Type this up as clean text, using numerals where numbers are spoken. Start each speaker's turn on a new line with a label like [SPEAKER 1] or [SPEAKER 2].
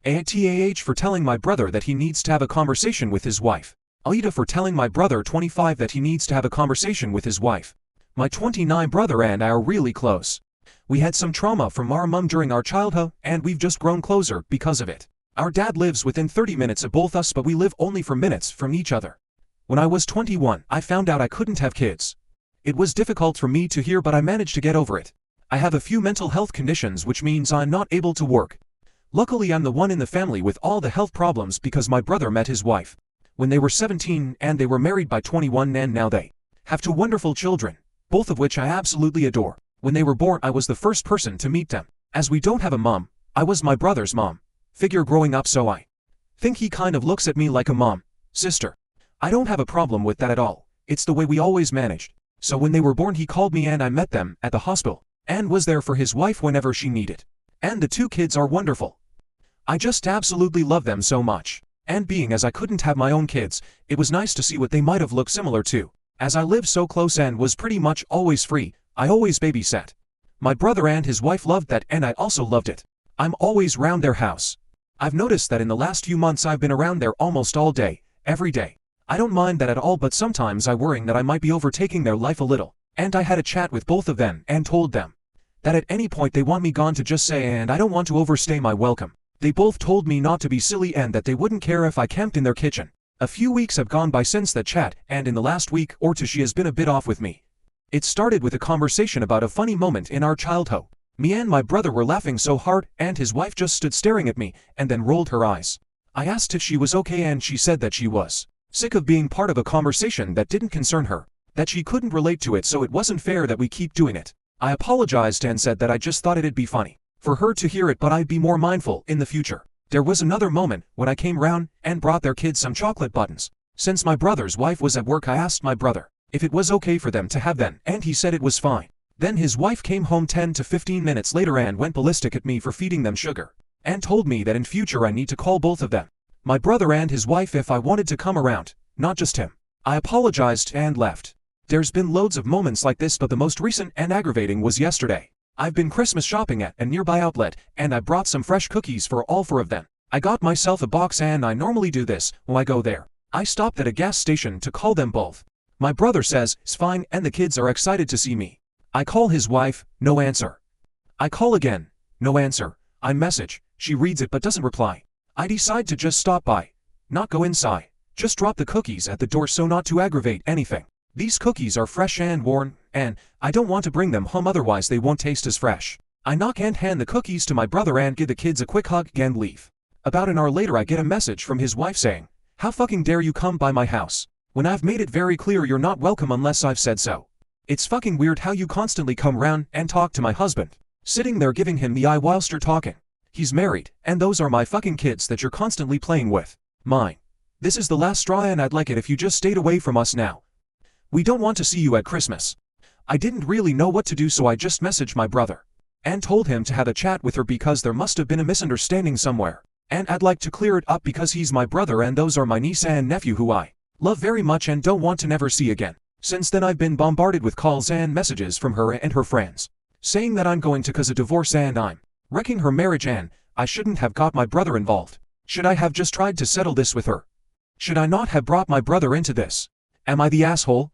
[SPEAKER 1] ATAH for telling my brother that he needs to have a conversation with his wife. AITA for telling my brother 25 that he needs to have a conversation with his wife. My 29 brother and I are really close. We had some trauma from our mum during our childhood, and we've just grown closer because of it. Our dad lives within 30 minutes of both us, but we live only for minutes from each other. When I was 21, I found out I couldn't have kids. It was difficult for me to hear, but I managed to get over it. I have a few mental health conditions, which means I'm not able to work. Luckily, I'm the one in the family with all the health problems because my brother met his wife when they were 17 and they were married by 21, and now they have two wonderful children, both of which I absolutely adore. When they were born, I was the first person to meet them. As we don't have a mom, I was my brother's mom figure growing up, so I think he kind of looks at me like a mom, sister. I don't have a problem with that at all. It's the way we always managed. So when they were born, he called me and I met them at the hospital and was there for his wife whenever she needed. And the two kids are wonderful. I just absolutely love them so much. And being as I couldn't have my own kids, it was nice to see what they might have looked similar to. As I lived so close and was pretty much always free, I always babysat. My brother and his wife loved that, and I also loved it. I'm always round their house. I've noticed that in the last few months I've been around there almost all day, every day. I don't mind that at all, but sometimes I worry that I might be overtaking their life a little. And I had a chat with both of them and told them that at any point they want me gone to just say, and I don't want to overstay my welcome. They both told me not to be silly and that they wouldn't care if I camped in their kitchen. A few weeks have gone by since that chat, and in the last week or two she has been a bit off with me. It started with a conversation about a funny moment in our childhood. Me and my brother were laughing so hard, and his wife just stood staring at me, and then rolled her eyes. I asked if she was okay, and she said that she was sick of being part of a conversation that didn't concern her, that she couldn't relate to it, so it wasn't fair that we keep doing it. I apologized and said that I just thought it'd be funny for her to hear it, but I'd be more mindful in the future. There was another moment when I came round and brought their kids some chocolate buttons. Since my brother's wife was at work, I asked my brother if it was okay for them to have them, and he said it was fine. Then his wife came home 10 to 15 minutes later and went ballistic at me for feeding them sugar, and told me that in future I need to call both of them, my brother and his wife, if I wanted to come around, not just him. I apologized and left. There's been loads of moments like this, but the most recent and aggravating was yesterday. I've been Christmas shopping at a nearby outlet, and I brought some fresh cookies for all four of them. I got myself a box, and I normally do this when I go there. I stopped at a gas station to call them both. My brother says it's fine, and the kids are excited to see me. I call his wife, no answer. I call again, no answer. I message, she reads it but doesn't reply. I decide to just stop by, not go inside, just drop the cookies at the door so not to aggravate anything. These cookies are fresh and worn, and I don't want to bring them home, otherwise they won't taste as fresh. I knock and hand the cookies to my brother and give the kids a quick hug and leave. About an hour later I get a message from his wife saying, "How fucking dare you come by my house, when I've made it very clear you're not welcome unless I've said so. It's fucking weird how you constantly come round and talk to my husband." Sitting there giving him the eye whilst you're talking. He's married, and those are my fucking kids that you're constantly playing with. Mine. This is the last straw, and I'd like it if you just stayed away from us now. We don't want to see you at Christmas. I didn't really know what to do, so I just messaged my brother and told him to have a chat with her because there must have been a misunderstanding somewhere. And I'd like to clear it up because he's my brother and those are my niece and nephew who I love very much and don't want to never see again. Since then I've been bombarded with calls and messages from her and her friends, saying that I'm going to cause a divorce and I'm wrecking her marriage and I shouldn't have got my brother involved. Should I have just tried to settle this with her? Should I not have brought my brother into this? Am I the asshole?